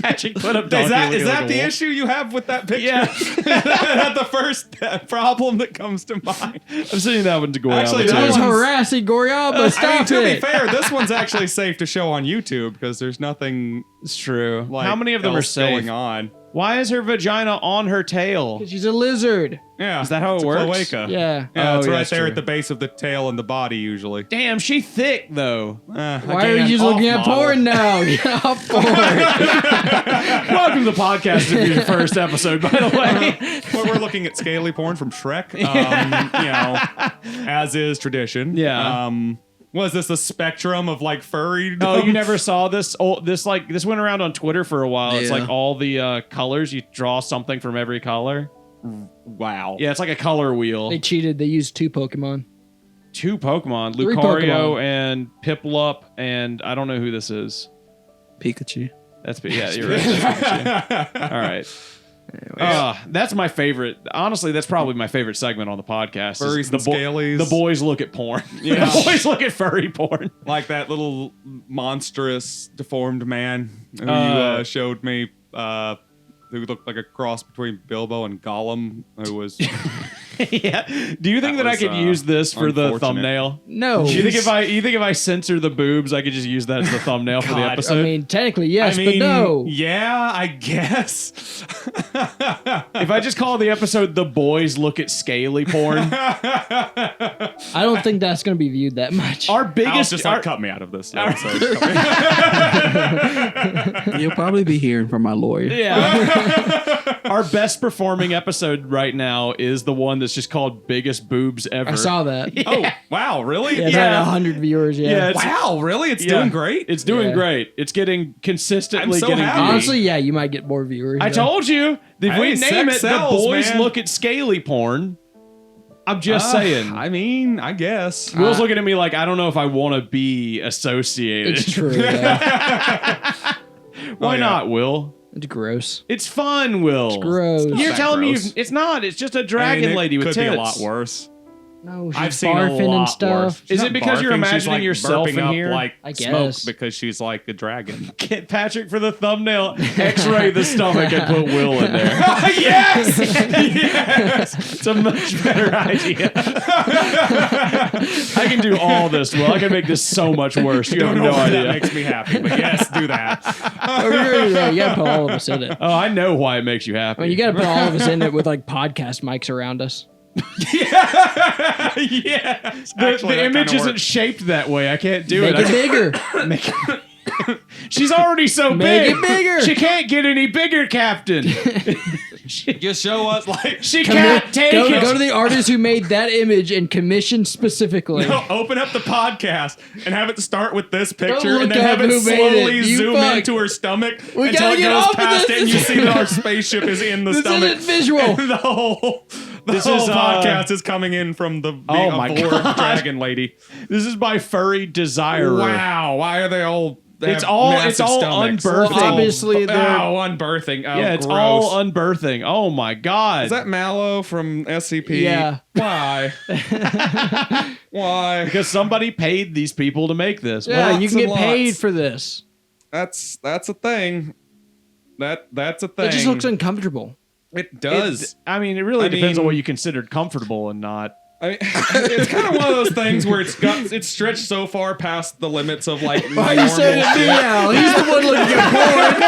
Patrick, put up Is Donkey that looking is like that a the wolf. issue you have with that picture? Yeah. Is that the first problem that comes to mind? I'm sending that one to Goyaba Actually, too. that That was one's- harassing Goriaba. I mean, Stop to it. be fair, this one's actually safe to show on YouTube because there's nothing It's true. like How many of them are else safe? going on. Why is her vagina on her tail? She's a lizard. Yeah, Is that how it it's a works? cloaca. Yeah. Yeah, Oh, it's yeah, right that's there true. at the base of the tail and the body usually. Damn, she thick though. Why are you just looking at porn now? Get off porn. Welcome to the podcast. If your first episode, by the way. Well, we're looking at scaly porn from Shrek. You know, as is tradition. Yeah. Was this a spectrum of like furry? Oh, you never saw this? Oh, this went around on Twitter for a while. It's Yeah. like all the colors. You draw something from every color. Wow. Yeah, it's like a color wheel. They cheated. They used 2 Pokemon. 2 Pokemon, 3 Lucario Pokemon. and Piplup, and I don't know who this is. Pikachu. Yeah, you're right. That's Pikachu. All right. That's my favorite. Honestly, that's probably my favorite segment on the podcast. Furries and scalies. The boys look at porn. Yeah. The boys look at furry porn. Like that little monstrous deformed man who you showed me, who looked like a cross between Bilbo and Gollum, who was... Yeah. Do you think that I could use this for the unfortunate. thumbnail? No. You think if I censor the boobs, I could just use that as the thumbnail for the I episode? mean, technically, yes, but no. Yeah, I guess. If I just call the episode "The Boys Look at Scaly Porn," I don't think that's going to be viewed that much. our Alex, biggest just cut me out of this. You'll probably be hearing from my lawyer. yeah, our best performing episode right now is the one that's just called "Biggest Boobs Ever." I saw that. Yeah, Oh, wow, really? it's had 100 viewers. Yeah. it's- Wow, really? It's doing great? It's doing Yeah. great. It's getting consistently I'm so getting happy. views. Honestly, yeah, you might get more viewers. I told you if we Hey, name it sex "The sells, Boys man. Look at Scaly Porn," I'm just saying. I mean, I guess. Will's looking at me like I don't know if I want to be associated. It's true. Yeah. Why yeah. not, Will? It's gross. It's fun, Will. It's gross. You're that telling gross. me it's not. It's just a I dragon mean, it lady with could tits. be a lot worse. No, she's I've seen a barfing lot and stuff. worse. She's Is not it because you're barfing, she's, imagining like, yourself burping in up, here? like I smoke guess. because she's like a dragon. Get Patrick for the thumbnail. X-ray the stomach and put Will in there. Yes! Yes! It's a much better idea. I can do all this, Will. I can make this so much worse. You have Don't no know why idea. that makes me happy, but yes, do that. Oh, yeah, you got to put all of us in it. Oh, I know why it makes you happy. I mean, you got to put all of us in it with like podcast mics around us. Yeah. the image isn't shaped that way. I can't do Make it. it bigger. She's already so Make big. it bigger. She can't get any bigger, Captain. Just show us like She can't take Go it. to the artist who made that image and commission specifically. No, open up the podcast and have it start with this picture look and then up have it who made slowly it. You zoom fuck. into her stomach We until gotta it get goes off of past this. it and you see that our spaceship is in the This stomach. isn't visual. And the whole This is, podcast is coming in from the Oh my Vore God. dragon lady. This is by Furry Desire. Wow, why are they all? They It's have all massive unbirthing. stomachs. Well, obviously they're- unbirthing. Oh, Yeah, it's gross. all unbirthing. Oh my God. Is that Mallow from SCP? Yeah. Why? Why? because somebody paid these people to make this. Yeah, Well, you can and get paid lots. for this. That's a thing. That's a thing. It just looks uncomfortable. It does. I mean, it really I depends on mean- what you considered comfortable and not. I mean, it's kind of one of those things where it's stretched so far past the limits of like Why are you saying it to me now? He's the one looking at porn.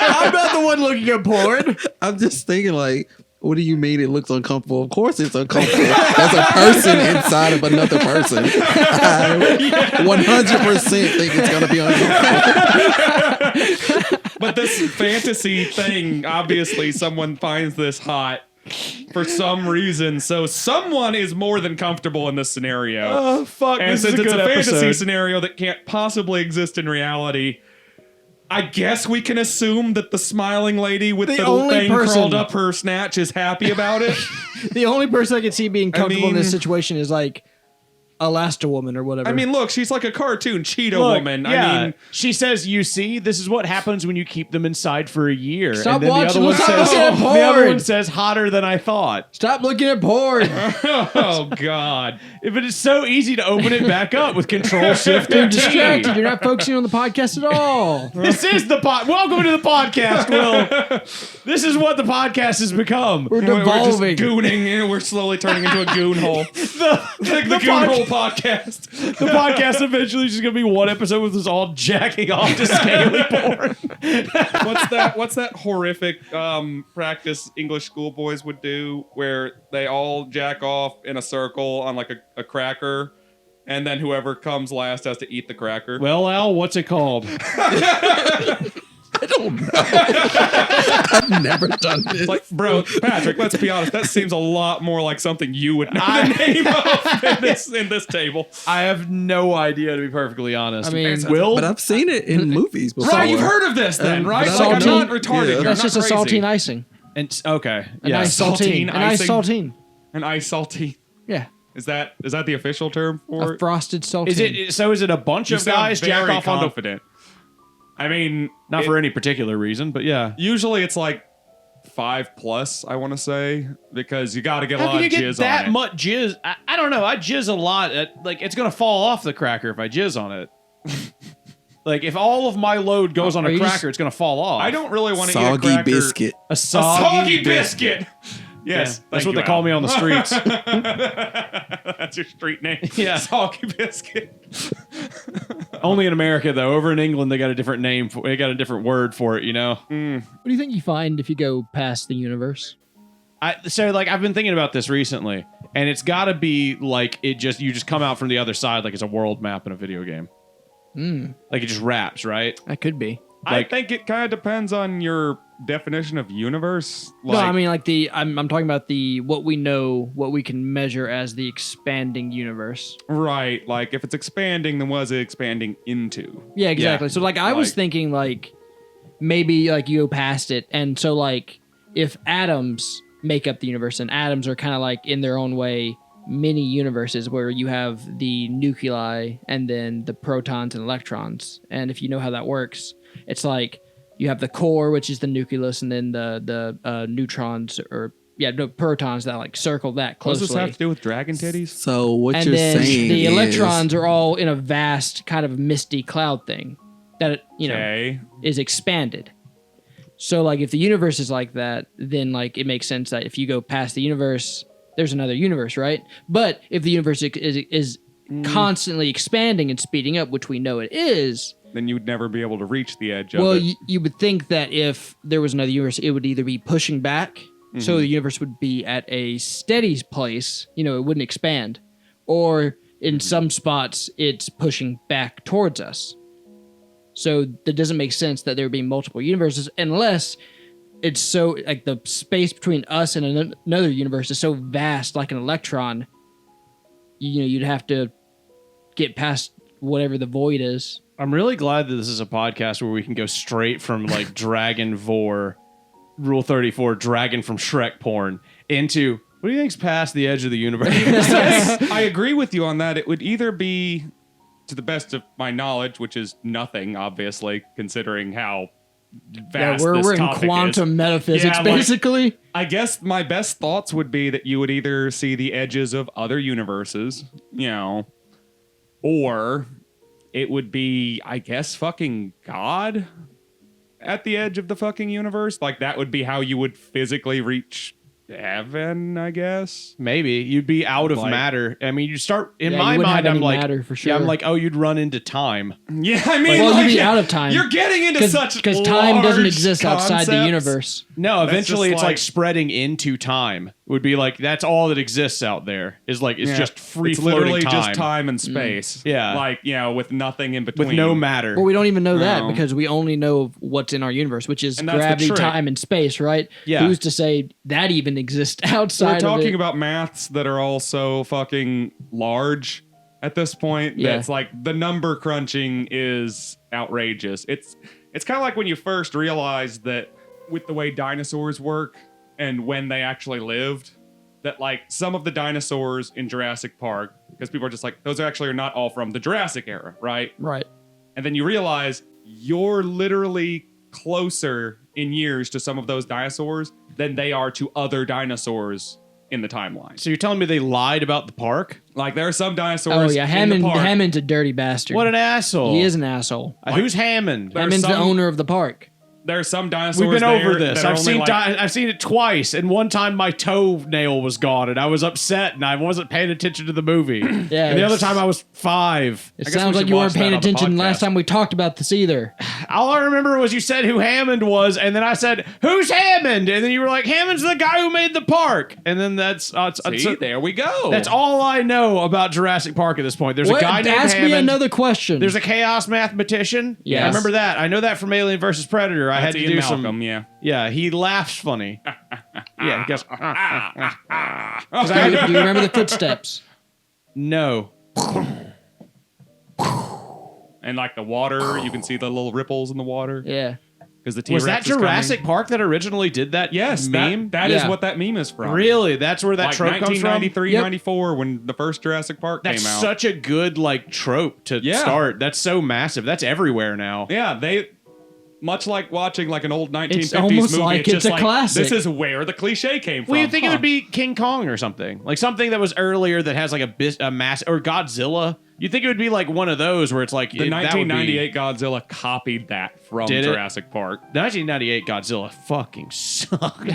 I'm not the one looking at porn. I'm just thinking, like, what do you mean it looks uncomfortable? Of course it's uncomfortable. That's a person inside of another person. I 100% think it's going to be uncomfortable. But this fantasy thing, obviously, someone finds this hot for some reason. So someone is more than comfortable in this scenario. Oh fuck! And This since is a it's good a fantasy episode. scenario that can't possibly exist in reality, I guess we can assume that the smiling lady with The the only thing person- crawled up her snatch is happy about it. The only person I can see being comfortable in this mean- situation is like Elasti-Woman or whatever. I mean, look, she's like a cartoon cheetah Look, woman. yeah. I mean, she says, "You see, this is what happens when you keep them inside for a year." Stop and then watching- the other one stop says, looking at "The other porn." one says, hotter than I thought." stop looking at porn. oh god. If it is so easy to open it back up with Control Shift You're and T. distracted. You're not focusing on the podcast at all. This is the Welcome to the podcast, Will. This is what the podcast has become. We're We're just devolving. gooning, and we're slowly turning into a goon hole. The goon hole podcast. The podcast eventually is just gonna be one episode with us all jacking off to scaly porn. What's that horrific practice English schoolboys would do where they all jack off in a circle on like a cracker, and then whoever comes last has to eat the cracker? Well, Al, what's it called? I don't know. I've never done this. It's like, bro, Patrick, let's be honest. That seems a lot more like something you would know the name of in this table. I have no idea, to be perfectly honest. I mean, Will, But I've seen it in movies before. Right, you've heard of this then, right? but Like, I'm saltine- not retarded. yeah. here. That's I'm just a not crazy. saltine icing. and okay, A yeah, nice saltine. saltine A nice icing. saltine. An ice salty. Yeah. Is that the official term for A it? frosted saltine. Is it so? Is it a bunch You of sound guys jack very off onto? confident. I mean, Not for any particular reason, but yeah. Usually it's like 5+, I want to say, because you got to get a How lot can you of get jizz that on it. much jizz? I don't know. I jizz a lot. Like, it's going to fall off the cracker if I jizz on it. Like, if all of my load goes on a cracker, it's going to fall off. I don't really want to eat a Soggy cracker. biscuit. A soggy biscuit. Yes, That's what they call me on the streets. That's your street name. Yeah. Soggy biscuit. Only in America, though. Over in England, they got a different name. They got a different word for it, you know? What do you think you find if you go past the universe? So, like, I've been thinking about this recently, and it's got to be, like, you just come out from the other side like it's a world map in a video game. Like, it just wraps, right? That could be. I think it kind of depends on your definition of universe. No, I mean like I'm talking about what we know, what we can measure as the expanding universe. Right, like if it's expanding, then what is it expanding into? Yeah, exactly. So like I was thinking like maybe like you go past it, and so like if atoms make up the universe, and atoms are kind of like in their own way mini universes where you have the nuclei and then the protons and electrons, and if you know how that works, it's like you have the core, which is the nucleus, and then the neutrons protons that like circle that closely. What does this have to do with dragon titties? So what and you're then saying the is electrons are all in a vast kind of misty cloud thing that is expanded. So like if the universe is like that, then like it makes sense that if you go past the universe, there's another universe, right? But if the universe is constantly expanding and speeding up, which we know it is, then you would never be able to reach the edge of well, it. you would think that if there was another universe, it would either be pushing back, so the universe would be at a steady place, it wouldn't expand, or in some spots, it's pushing back towards us. So that doesn't make sense that there would be multiple universes unless it's so, like the space between us and another universe is so vast, like an electron, you'd have to get past whatever the void is. I'm really glad that this is a podcast where we can go straight from like Dragon Vore, Rule 34, Dragon from Shrek porn, into what do you think's past the edge of the universe? I agree with you on that. It would either be, to the best of my knowledge, which is nothing, obviously, considering how vast we're this in topic quantum metaphysics, Yeah, basically. I guess my best thoughts would be that you would either see the edges of other universes, or it would be, I guess, fucking God at the edge of the fucking universe. Like, that would be how you would physically reach heaven, I guess. Maybe you'd be out of matter. I mean, you start in my you wouldn't mind. have I'm any like, matter for sure. yeah, I'm like, oh, you'd run into time. Yeah, I mean, Well, like, you'd be out of time. You're getting into such because time doesn't large exist outside the concepts. universe. No, That's eventually just it's like spreading into time. It would be like that's all that exists out there. Is like it's just free It's floating literally time. just time and space. Yeah. Like, with nothing in between. with no matter. Well, we don't even know that No. because we only know what's in our universe, which is And that's the gravity, trick. time, and space, right? Yeah. Who's to say that even exists outside We're talking of it? about maths that are all so fucking large at this point. Yeah. That's like the number crunching is outrageous. It's kind of like when you first realize that with the way dinosaurs work and when they actually lived, that like some of the dinosaurs in Jurassic Park, because people are just like, those actually are not all from the Jurassic era, right? Right. And then you realize you're literally closer in years to some of those dinosaurs than they are to other dinosaurs in the timeline. So you're telling me they lied about the park? Like, there are some Oh, dinosaurs yeah. in the park. Hammond's a dirty bastard. What an asshole! He is an asshole. Who's Hammond? There are Hammond's the some- owner of the park. There are some dinosaurs We've been over there this. that are I've only seen like, I've seen it twice, and one time my toenail was gone, and I was upset, and I wasn't paying attention to the movie. Yeah, and the other it's- time I was 5. It I guess we sounds like should you watch weren't paying that on the attention last podcast. time we talked about this either. All I remember was you said who Hammond was, and then I said, "Who's Hammond?" And then you were like, "Hammond's the guy who made the park." And then that's see, there we go. that's all I know about Jurassic Park at this point. There's a guy named Ask Hammond. me another question. There's a chaos mathematician. Yes. I remember that. I know that from Alien vs Predator. I That's had to Ian do Malcolm, some. yeah. Yeah, he laughs funny. Yeah, he goes. do you remember the footsteps? No. And like the water, you can see the little ripples in the water. Yeah. Because the T-Rex Was that is coming. Jurassic Park that originally did that? Yes, meme. that is Yeah. what that meme is from. Really? That's where that Like trope comes from. 1993, Yep. 94, when the first Jurassic Park That's came out. such a good like trope to Yeah. start. That's so massive. That's everywhere now. Yeah, much like watching like an old 1950s It's almost movie. like it's it's just a like, classic. this is where the cliche came from. Well, you think it would be King Kong or something, like something that was earlier that has like a mass, or Godzilla. You think it would be like one of those where it's like The 1998 Godzilla copied that from Did it? Jurassic Park. The 1998 Godzilla fucking sucked.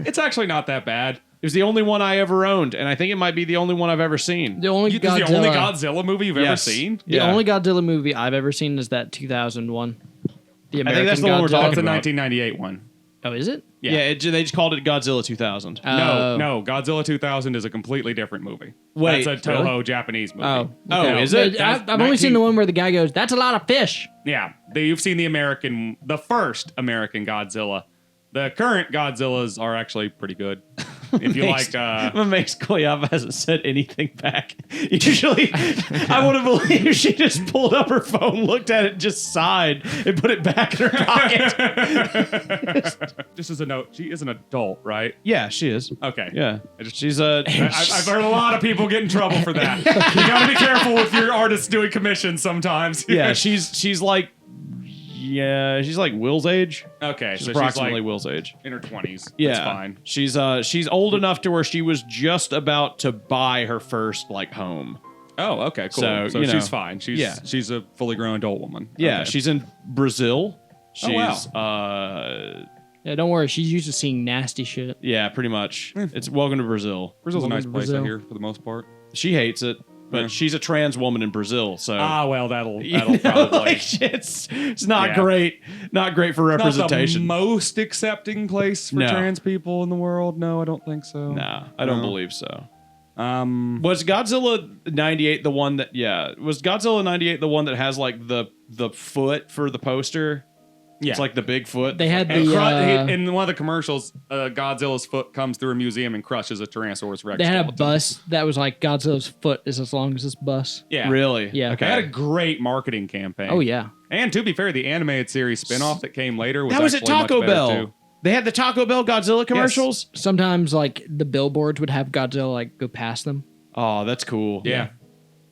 It's actually not that bad. It was the only one I ever owned, and I think it might be the only one I've ever seen. The only It's the only Godzilla movie you've ever Yes. seen? The only Godzilla movie I've ever seen is that 2001. The American I think that's the one we're Godzilla. talking That's a about. 1998 one. Oh, is it? Yeah, they just called it Godzilla 2000. No, Godzilla 2000 is a complete different movie. Wait, That's a Toho Japanese movie. Oh, Oh, okay. is it? I've only seen the one where the guy goes, "That's a lot of fish." Yeah, you've seen the first American Godzilla. The current Godzillas are actually pretty good. If you like, I'm amazed Koyama hasn't said anything back. Usually, I would have believed she just pulled up her phone, looked at it, just sighed, and put it back in her pocket. just as a note, she is an adult, right? Yeah, she is. Okay. Yeah, I just- she's a. I've heard a lot of people get in trouble for that. You gotta be careful with your artists doing commissions sometimes. Yeah, she's like Will's age. Okay, She's so approximately she's like Will's age. in her 20s. Yeah, That's fine. She's old enough to where she was just about to buy her first like home. Oh, okay, cool. So, So you know, she's fine. She's a fully grown adult woman. Yeah, Okay. she's in Brazil. She's Oh, wow. Yeah, don't worry. She's used to seeing nasty shit. Yeah, pretty much. It's welcome to Brazil. Brazil's a Welcome nice to place, Brazil. I hear, for the most part. She hates it, but Yeah. she's a trans woman in Brazil, so Well, that'll you know, probably like, it's not Yeah. great. Not great for not the representation. most accepting place for No. trans people in the world. No, I don't think so. Nah, I don't No. believe so. Was Was Godzilla 98 the one that? Yeah, was Godzilla 98 the one that has like the foot for the poster? yeah. It's like the big foot. They had And the in one of the commercials, Godzilla's foot comes through a museum and crushes a Tyrannosaurus Rex. they had a skeleton. bus that was like Godzilla's foot is as long as this bus. Yeah, Really? Yeah. They had a Okay. great marketing campaign. Oh yeah. And to be fair, the animated series spinoff that came later was That was at actually much Taco better, Bell. too. They had the Taco Bell Godzilla commercials. Sometimes like the billboards would have Godzilla like go past them. Oh, that's cool. Yeah,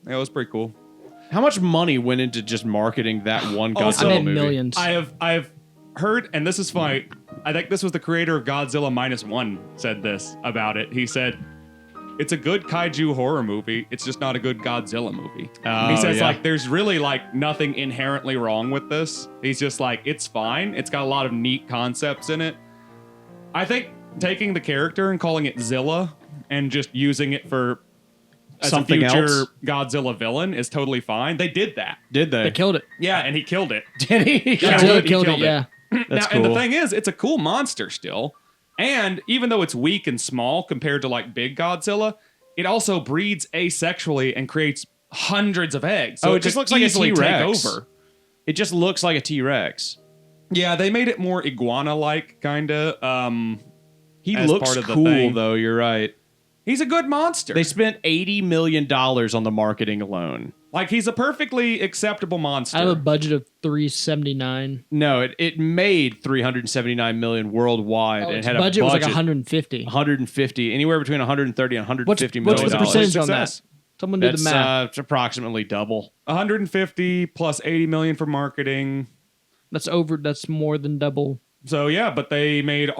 it was pretty cool. How much money went into just marketing that one Also, Godzilla I meant movie? millions. I've heard, and this is funny. I think this was the creator of Godzilla -1 said this about it. He said, "It's a good kaiju horror movie. It's just not a good Godzilla movie." Oh, He says yeah. like there's really like nothing inherently wrong with this. He's just like it's fine. It's got a lot of neat concepts in it. I think taking the character and calling it Zilla and just using it for as Something a future else? Godzilla villain is totally fine. They did that. Did they? They killed it. Yeah, and he killed it. Did he? Yeah, Godzilla he killed killed it. it. Yeah. That's And the cool. thing is, it's a cool monster still. And even though it's weak and small compared to like big Godzilla, it also breeds asexually and creates hundreds of eggs. So Oh, it it just could looks like a easily T-Rex. take over. It just looks like a T-Rex. Yeah, they made it more iguana-like, kinda. He As looks part of the cool, thing. though. You're right. He's a good monster. They spent $80 million on the marketing alone. Like he's a perfectly acceptable monster. Out of a budget of $379. No, it made $379 million worldwide. Oh, and it its had budget a was budget like 150. 150, anywhere between 130 and 150 What's million the dollars. percentage on Success. that? Someone do That's the math. it's approximately double. 150 plus 80 million for marketing. That's more than double. So yeah, but they made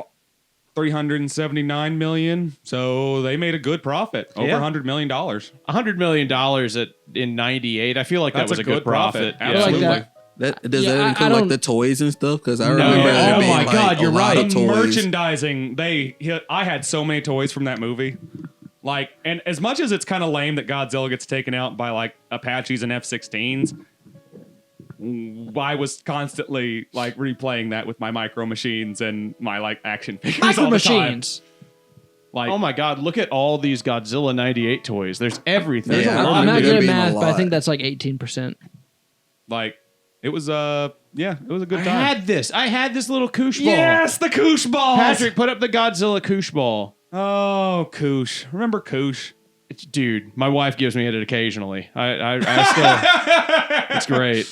379 million. So they made a good profit, over Yeah. $100 million. $100 million in '98. I feel like That's that was a a good good profit. profit. I feel Absolutely. like Does Yeah, that I include don't- like the toys and stuff? Because I No. remember there Oh being my like God, you're a lot right. of The toys. merchandising, I had so many toys from that movie. Like, and as much as it's kind of lame that Godzilla gets taken out by like Apaches and F-16s, I was constantly like replaying that with my micro machines and my like action figures Micro all the time. machines. Like, Oh my God! Look at all these Godzilla '98 toys. There's everything. There's a I'm lot. not There good at being a math, but I lot. think that's like 18%. like it was yeah, it was a good I time. had this little koosh ball. Yes, the Koosh balls. Patrick, put up the Godzilla koosh ball. Oh, Koosh. Remember Koosh? Dude, my wife gives me it occasionally. I still, it's great.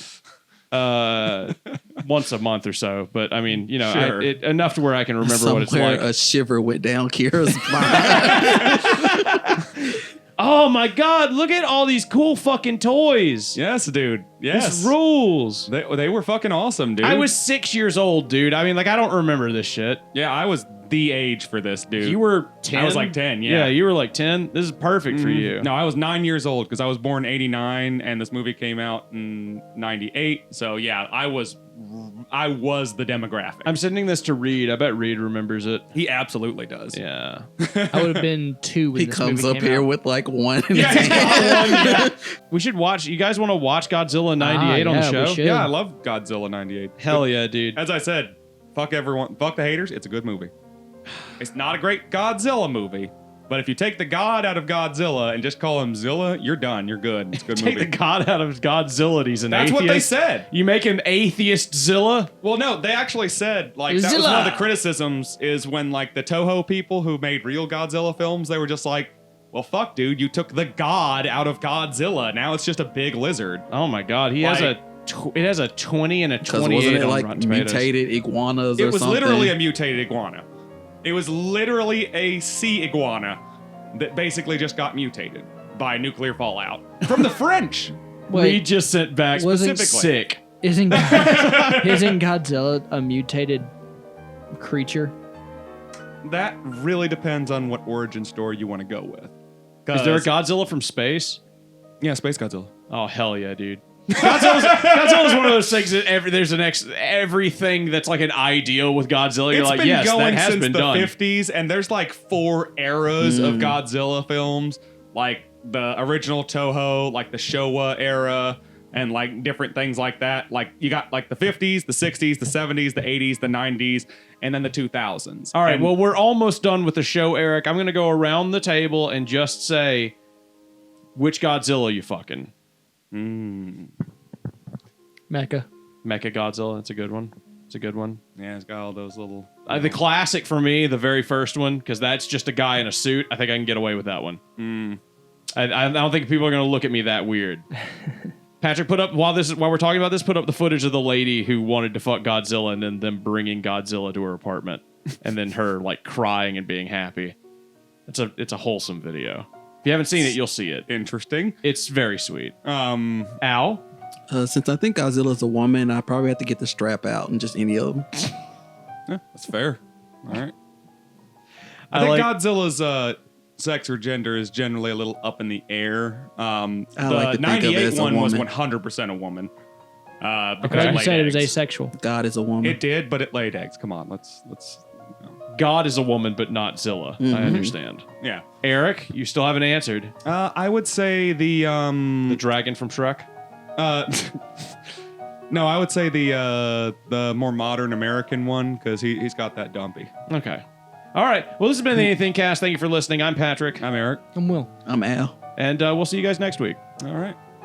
Once a month or so, but I mean, you know, Sure. enough to where I can remember what it's Somewhere like. a shiver went down Kira's spine. Oh my God! Look at all these cool fucking toys. Yes, dude. Yes. This rules. They were fucking awesome, dude. I was 6 years old, dude. I mean, like, I don't remember this shit. Yeah, I was the age for this, dude. You were 10? I was like 10, yeah. Yeah, you were like 10. This is perfect for you. No, I was 9 years old because I was born 89 and this movie came out in 98. So yeah, I was the demographic. I'm sending this to Reed. I bet Reed remembers it. He absolutely does. Yeah. I would have been 2 when He this comes movie up came here out. with like one. We should watch. You guys want to watch Godzilla 98 on the yeah, we show? should. Yeah, I love Godzilla 98. Hell yeah, dude. As I said, fuck everyone, fuck the haters. It's a good movie. It's not a great Godzilla movie, but if you take the God out of Godzilla and just call him Zilla, you're done. You're good. It's a good Take movie. the God out of Godzilla. He's an That's atheist. what they said. You make him atheist Zilla? Well, no, they actually said, like, that was Zilla. one of the criticisms is when, like, the Toho people who made real Godzilla films, they were just like, well, fuck, dude, you took the God out of Godzilla. Now it's just a big lizard. Oh my God. He has it has a 20 and a Because 28 wasn't it on like Rotten Tomatoes. mutated iguanas It or was something? literally a mutated iguana. It was literally a sea iguana that basically just got mutated by nuclear fallout from the French. Reed Wait, just sent back Wasn't- sick. isn't Godzilla a mutated creature? That really depends on what origin story you want to go with. Is there a Godzilla from space? Yeah, Space Godzilla. Oh, hell yeah, dude. Godzilla's one of those things that there's everything that's like an ideal with Godzilla. You're It's like, been yes, that going has since been the done. 50s, and there's like 4 eras of Godzilla films, like the original Toho, like the Showa era, and like different things like that. Like you got like the 50s, the 60s, the 70s, the 80s, the 90s, and then the 2000s. All right, And well, we're almost done with the show, Eric. I'm going to go around the table and just say, which Godzilla you fucking? Mecha. Mecha Godzilla. That's a good one. It's a good one. yeah, it's got all those little. The classic for me, the very first one, because that's just a guy in a suit. I think I can get away with that one. I don't think people are going to look at me that weird. Patrick, put up while we're talking about this. Put up the footage of the lady who wanted to fuck Godzilla and then them bringing Godzilla to her apartment, and then her like crying and being happy. It's a wholesome video. If you haven't seen it, you'll see it. Interesting. It's very sweet. Al, Since I think Godzilla's a woman, I probably have to get the strap out and just any of them. Yeah, that's fair. All right. I I think like- Godzilla's sex or gender is generally a little up in the air. The like to think of it 98 as a one was woman. 100% a woman. Because Okay. it You laid said it was eggs. asexual. God is a woman. It did, but it laid eggs. Come on, let's. God is a woman, but not Zilla. I understand. Yeah. Eric, you still haven't answered. I would say The dragon from Shrek. no, I would say the more modern American one because he's got that dumpy. Okay. All right. Well, this has been the Anything Cast. Thank you for listening. I'm Patrick, I'm Eric. I'm Will. I'm Al. and we'll see you guys next week. All right.